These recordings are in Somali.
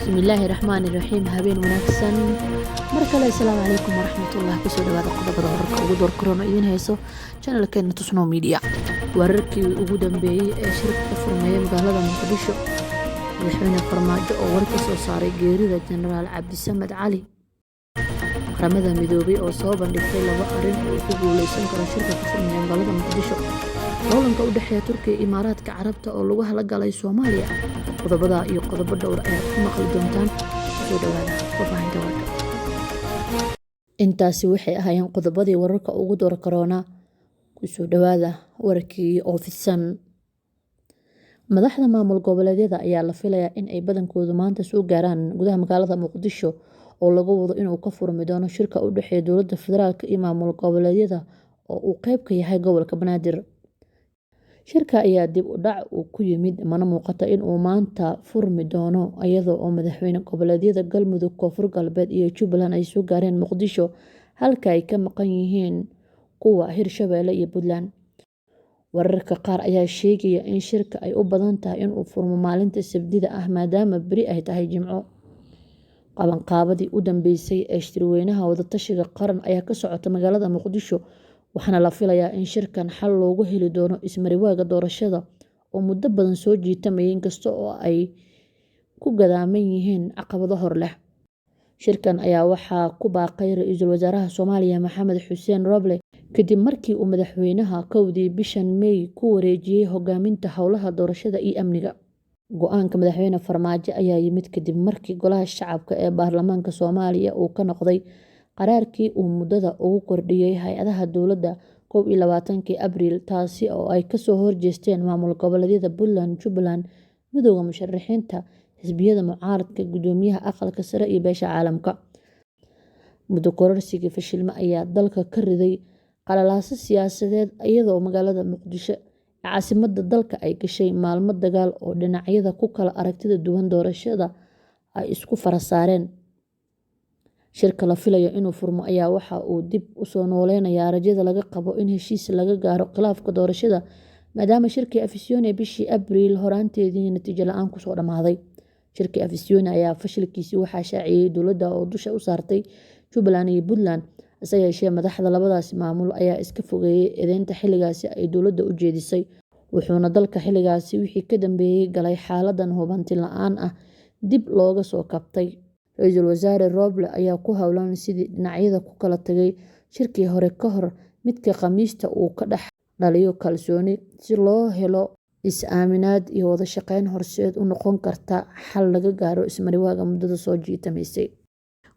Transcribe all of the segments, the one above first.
بسم الله الرحمن الرحيم هابين وناكسن مركله السلام عليكم ورحمة الله كسو دواada qodobada wararka ugu door korona idin hayso channelkeena Tusno Media wararkii ugu dambeeyay ee shirka ka furmaya magaalada Muqdisho madaxweyne Farmaajo oo warka soo saaray geerida Generaal Cabdisamed Cali qaramada midoobay oo soo bandhigtay laba arrin oo ku guuleysan kara shirka ka furmaya magaalada Muqdisho loolanka u dhaxeeya Turkiga iyo Imaaraadka Carabta oo lagu halagalay Soomaaliya qodobada iyo qodobo dhowr ah ku maqli doontaan soo dhawaada faafahinta warka intaasi waxay ahaayeen qodobadii wararka ugu door korona ku soo dhawaada warkii oo fidsan madaxda maamul goboleedyada ayaa la filayaa in ay badankoodu maanta soo gaaraan gudaha magaalada Muqdisho oo lagu wado inuu ka furmi doono shirka u dhaxeeya dowladda federaalka iyo maamul goboleedyada oo uu qayb ka yahay gobolka Banaadir shirka ayaa dib u dhac ku yimid mana muuqata in uu maanta furmi doono iyadoo oo madaxweyne goboleedyada Galmudug Koonfur Galbeed iyo Jubbaland ay soo gaareen Muqdisho halka ay ka maqan yihiin kuwa Hirshabelle iyo Puntland wararka qaar ayaa sheegaya in shirka ay u badan tahay in uu furmo maalinta Sabtida ah maadaama bari ay tahay Jimco qabanqaabadii u dambeysay ee shirweynaha wadatashiga qaran ayaa ka socota magaalada Muqdisho waxaana la filayaa in shirkan xal loogu heli doono ismariwaaga doorashada oo muddo badan soo jiitamay inkasta oo ay ku gadaaman yihiin caqabado hor leh shirkan ayaa waxaa ku baaqay ra'iisul wasaaraha Soomaaliya Maxamed Xuseen Roble kadib markii uu madaxweynaha kowdii bishan May ku wareejiyay hogaaminta howlaha doorashada iyo amniga go'aanka madaxweyne Farmaajo ayaa yimid kadib markii golaha shacabka ee baarlamaanka Soomaaliya uu ka noqday qaraarkii uu muddada ugu kordhiyay hay'adaha dowladda 21 Abriil taasi oo ay ka soo horjeesteen maamul goboleedyada Puntland, Jubbaland, midowga musharaxiinta, xisbiyada mucaaradka, gudoomiyaha aqalka sare iyo beesha caalamka. Muddo kororsigii fashilma ayaa dalka ka riday qalalaase siyaasadeed iyadoo magaalada Muqdisho ee caasimadda dalka ay gashay maalmo dagaal oo dhinacyada ku kala aragtida duwan doorashada ay isku fara saareen. shirka la filayo inuu furmo ayaa waxa uu dib u soo nooleynayaa rajada laga qabo in heshiis laga gaaro khilaafka doorashada maadaama shirkii Afisyoone bishii Abriil horaanteedii natiijo la'aan ku soo dhamaaday shirkii Afisyoone ayaa fashilkiisii waxaa shaaciyay dowladda oo dusha u saartay Jubbaland iyo Puntland ase yeeshee madaxda labadaas maamul ayaa iska fogeeyay eedeynta xilligaasi ay dowladda u jeedisay wuxuuna dalka xilligaasi wixii ka dambeeyay galay xaaladan hubanti la'aan ah dib looga soo kabtay ra'iisul wasaare Roble ayaa ku howlan sidii dhinacyada ku kala tagay shirkii hore ka hor midka Khamiista uu ka dhex dhaliyo kalsooni si loo helo is-aaminaad iyo wada shaqeyn horseed u noqon karta xal laga gaaro ismariwaaga muddada soo jiitamaysay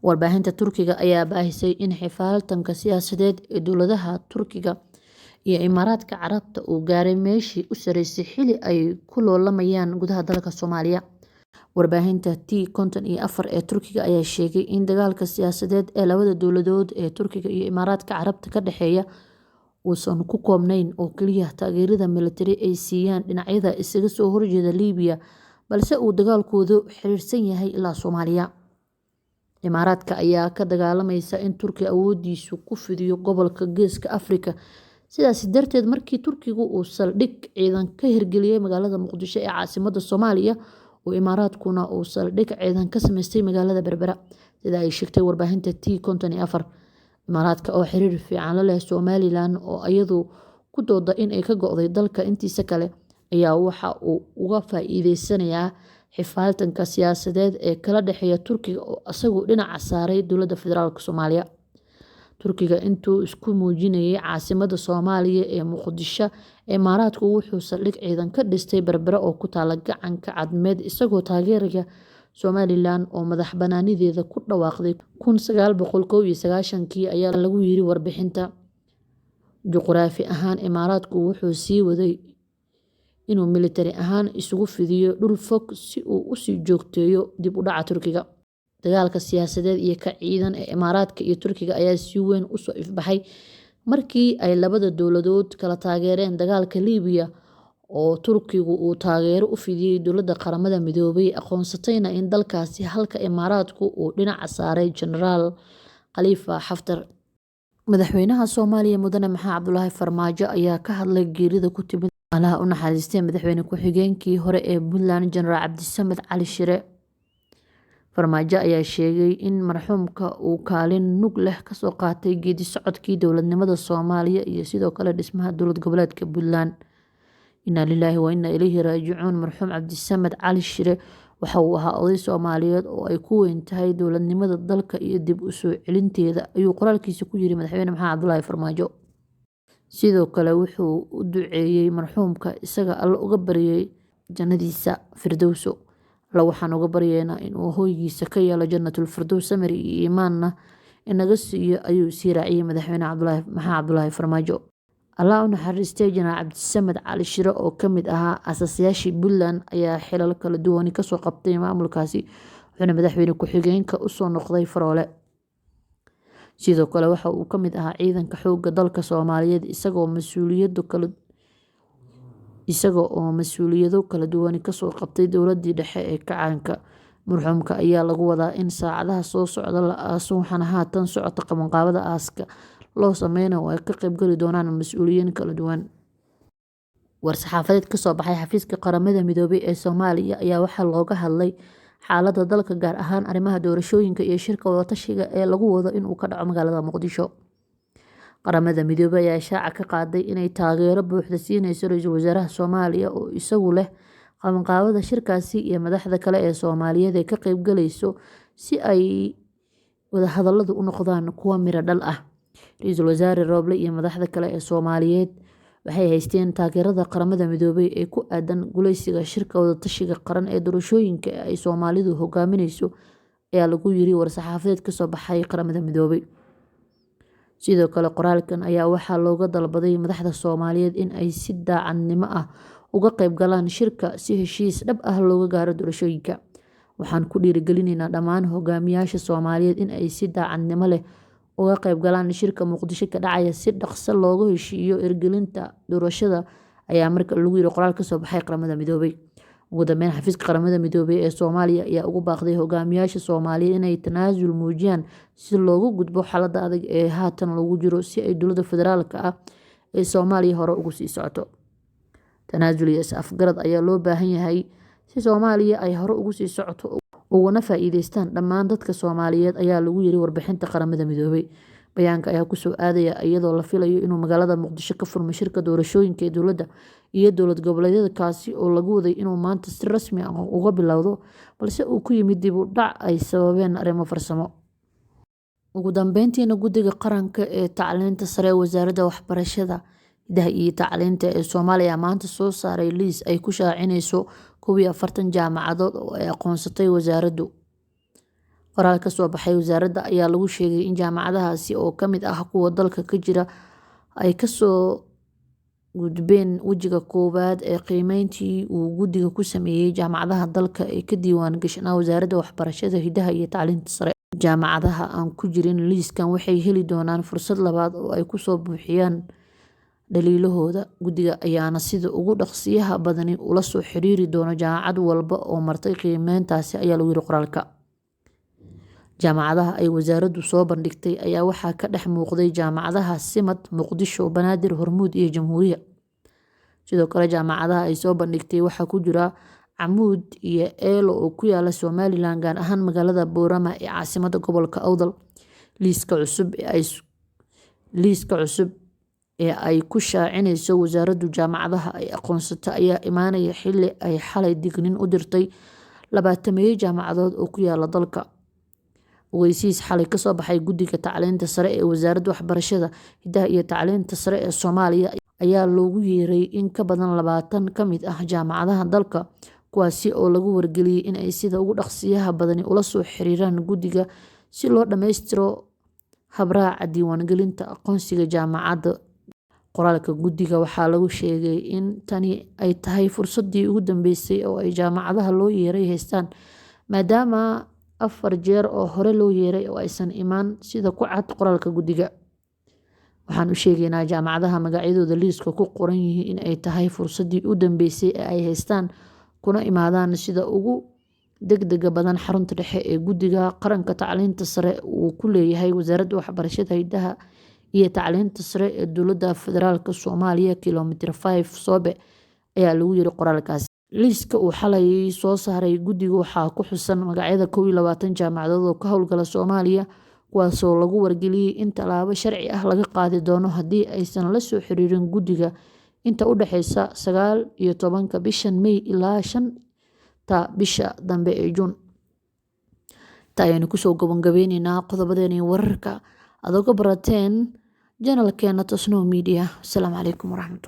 warbaahinta Turkiga ayaa baahisay in xifaaltanka siyaasadeed ee dowladaha Turkiga iyo Imaaraadka Carabta uu gaaray meeshii u sareysay xili ay ku loolamayaan gudaha dalka Soomaaliya warbaahinta T54 ee Turkiga ayaa sheegay in dagaalka siyaasadeed ee labada dowladood ee Turkiga iyo Imaaraadka Carabta ka dhaxeeya uusan ku koobnayn oo kaliya taageerada militari ay siiyaan dhinacyada isaga soo horjeeda Liibiya balse uu dagaalkoodu xiriirsan yahay ilaa Soomaaliya Imaaraadka ayaa ka dagaalamaysa in Turkiga awoodiisu ku fidiyo gobolka Geeska Afrika sidaas darteed markii Turkigu uu saldhig ciidan ka hirgeliyay magaalada Muqdisho ee caasimadda Soomaaliya oo Imaaraadkuna uu saldhig ciidan ka sameystay magaalada Berbera sida ay sheegtay warbaahinta T54 Imaaraadka oo xiriir fiican la leh Somaliland oo iyadu ku dooda in ay ka go'day dalka intiisa kale ayaa waxa uu uga faa'iideysanayaa xifaaltanka siyaasadeed ee kala dhaxeeya Turkiga oo asagu dhinaca saaray dowladda federaalka Soomaaliya Turkiga intuu isku muujinayay caasimadda Soomaaliya ee Muqdisho Imaaraadku wuxuu saldhig ciidan ka dhistay Berbera oo ku taala gacanka cadmeed isagoo taageeraya Somaliland oo madax banaanideeda ku dhawaaqday 1991 ayaa lagu yiri warbixinta juqraafi ahaan Imaaraadku wuxuu sii waday inuu militari ahaan isugu fidiyo dhul fog si uu u sii joogteeyo dib u dhaca Turkiga dagaalka siyaasadeed iyo ka ciidan ee Imaaraadka iyo Turkiga ayaa si weyn u soo ifbaxay markii ay labada dowladood kala taageereen dagaalka Liibiya oo Turkigu uu taageero u fidiyay dowladda qaramada midoobay aqoonsatayna in dalkaasi halka Imaaraadku uu dhinaca saaray Generaal Khalifa Haftar madaxweynaha Soomaaliya Mudane Maxamed Cabdullaahi Farmaajo ayaa ka hadlay geerida ku timid Allaha u naxariistay madaxweyne ku-xigeenkii hore ee Puntland Generaal Cabdisamed Cali Shire Farmaajo ayaa sheegay in marxuumka uu kaalin mug leh ka soo qaatay geedi socodkii dowladnimada Soomaaliya iyo sidoo kale dhismaha dowlad goboleedka Puntland. Inna lilaahi wa inna ilayhi raajicuun. Marxuum Cabdisamed Cali Shire waxa uu ahaa oday Soomaaliyeed oo ay ku weyn tahay dowladnimada dalka iyo dib u soo celinteeda, ayuu qoraalkiisa ku yiri Madaxweyne Maxamed Cabdullaahi Farmaajo. Sidoo kale wuxuu u duceeyay marxuumka isaga Alle uga baryay jannadiisa Firdawso. Alle waxaan uga baryaynaa inuu hoygiisa ka yeelo jannatul firdaws, samir iyo iimaanna inaga siiyo, ayuu sii raaciyay Madaxweyne Maxamed Cabdullaahi Farmaajo. Allah u naxariistay Janaax Cabdisamed Cali Shire oo ka mid ahaa aasaasiyaashii Puntland ayaa xilal kala duwan ka soo qabtay maamulkaasi, wuxuuna madaxweyne ku-xigeenka u soo noqday Faroole. Sidoo kale waxa uu ka mid ahaa ciidanka xoogga dalka Soomaaliyeed isaga oo mas'uuliyado kala duwan ka soo qabtay dowladdii dhexe ee kacaanka. Marxuumka ayaa lagu wadaa in saacadaha soo socda la aaso, waxaana haatan socota qabanqaabada aaska loo sameynayo oo ay ka qaybgali doonaan mas'uuliyiin kala duwan. War-saxaafadeed ka soo baxay xafiiska Qaramada Midoobay ee Soomaaliya ayaa waxaa looga hadlay xaaladda dalka, gaar ahaan arrimaha doorashooyinka iyo shirka wada-tashiga ee lagu wado inuu ka dhaco magaalada Muqdisho. Qaramada Midoobay ayaa shaaca ka qaaday inay taageero buuxda siinayso Ra'iisul Wasaaraha Soomaaliya oo isagu leh qabanqaabada shirkaasi iyo madaxda kale ee Soomaaliyeed ee ka qaybgalayso si ay wadahadalladu u noqdaan kuwo miro dhal ah. Ra'iisul Wasaare Roble iyo madaxda kale ee Soomaaliyeed waxay haysteen taageerada Qaramada Midoobay ee ku aadan guuleysiga shirka wada-tashiga qaran ee doorashooyinka ee ay Soomaalidu hogaaminayso, ayaa lagu yiri war-saxaafadeed ka soo baxay Qaramada Midoobay. Sidoo kale qoraalkan ayaa waxaa looga dalbaday madaxda Soomaaliyeed in ay si daacadnimo ah uga qayb galaan shirka si heshiis dhab ah looga gaaro doorashooyinka. Waxaan ku dhiirigelinaynaa dhammaan hogaamiyaasha Soomaaliyeed in ay si daacadnimo leh uga qayb galaan shirka Muqdisho ka dhacaya si dhaqso looga heshiiyo hirgelinta doorashada, ayaa marka lagu yiri qoraal ka soo baxay Qaramada Midoobay. Ugu dambeyn, xafiiska Qaramada Midoobay ee Soomaaliya ayaa ugu baaqday hogaamiyaasha Soomaaliyeed inay tanaasul muujiyaan si looga gudbo xaaladda adag ee haatan lagu jiro, si ay dowladda federaalka ah ee Soomaaliya hore ugu sii socoto. Tanaasul iyo is-afgarad ayaa loo baahan yahay si Soomaaliya ay hore ugu sii socoto ugana faa'iideystaan dhammaan dadka Soomaaliyeed, ayaa lagu yiri warbixinta Qaramada Midoobay. Bayaanka ayaa ku soo aadaya iyadoo la filayo inuu magaalada Muqdisho ka furmo shirka doorashooyinka ee dowladda iyo dowlad goboleedyada, kaasi oo lagu waday inuu maanta si rasmi ah uga bilowdo, balse uu ku yimid dib u dhac ay sababeen arrimo farsamo. Ugu dambeyntiina, Guddiga Qaranka ee Tacliinta Sare ee Wasaaradda Waxbarashada, Hidaha iyo Tacliinta ee Soomaaliya ayaa maanta soo saaray liis ay ku shaacinayso 41 jaamacadood oo ay aqoonsatay wasaaraddu. Qoraal ka soo baxay wasaaradda ayaa lagu sheegay in jaamacadahaasi oo ka mid ah kuwa dalka ka jira ay ka soo gudbeen wejiga koowaad ee qiimeyntii uu guddiga ku sameeyay jaamacadaha dalka ee ka diiwaan gashanaa Wasaaradda Waxbarashada, Hidaha iyo Tacliinta Sare. Jaamacadaha aan ku jirin liiskan waxay heli doonaan fursad labaad oo ay ku soo buuxiyaan dhaliilahooda. Guddiga ayaana sida ugu dhaqsiyaha badani ula soo xiriiri doona jaamacad walba oo martay qiimeyntaasi, ayaa lagu yiri qoraalka. Jaamacadaha ay wasaaraddu soo bandhigtay ayaa waxaa ka dhex muuqday jaamacadaha Simad, Muqdisho, Banaadir, Hormuud iyo Jamhuuriya. Sidoo kale jaamacadaha ay soo bandhigtay waxaa ku jira Camuud iyo Eelo oo ku yaala Somaliland, gaar ahaan magaalada Boorama ee caasimadda gobolka Awdal. Liiska cusub ee ay ku shaacinayso wasaaraddu jaamacadaha ay aqoonsatay ayaa imaanaya xilli ay xalay digniin u dirtay 20 jaamacadood oo ku yaala dalka. Ogeysiis xalay ka soo baxay Guddiga Tacliinta Sare ee Wasaaradda Waxbarashada, Hidaha iyo Tacliinta Sare ee Soomaaliya ayaa loogu yeeray in ka badan 20 ka mid ah jaamacadaha dalka, kuwaasi oo lagu wargeliyay in ay sida ugu dhaqsiyaha badani ula soo xiriiraan guddiga si loo dhammaystiro habraaca diiwaangelinta aqoonsiga jaamacadda. Qoraalka guddiga waxaa lagu sheegay in tani ay tahay fursaddii ugu dambeysay oo ay jaamacadaha loo yeeray haystaan, maadaama 4 jeer oo hore loo yeeray oo aysan imaan sida ku cad qoraalka guddiga. Waxaan u sheegaynaa jaamacadaha magacyadooda liiska ku qoran yihiin in ay tahay fursaddii u dambeysay ee ay haystaan, kuna imaadaan sida ugu degdega badan xarunta dhexe ee Guddiga Qaranka Tacliinta Sare uu ku leeyahay Wasaaradda Waxbarashada, Hidaha iyo Tacliinta Sare ee Dowladda Federaalka Soomaaliya, Kilomitir 5 Soobe, ayaa lagu yiri qoraalkaasi. Liiska uu xalay soo saaray guddigu waxaa ku xusan magacyada 21 jaamacadood oo ka howlgala Soomaaliya, kuwaasoo lagu wargeliyay in tallaabo sharci ah laga qaadi doono haddii aysan la soo xiriirin guddiga inta u dhaxaysa 9 iyo 10 bishan May ilaa 5ta bisha dambe ee Juun. Intaa ayaynu kusoo gabagabeyneynaa qodobadeena wararka aad uga barateen janalkeena Tusnoo Media. Asalaamu calaykum waraxmatullahi.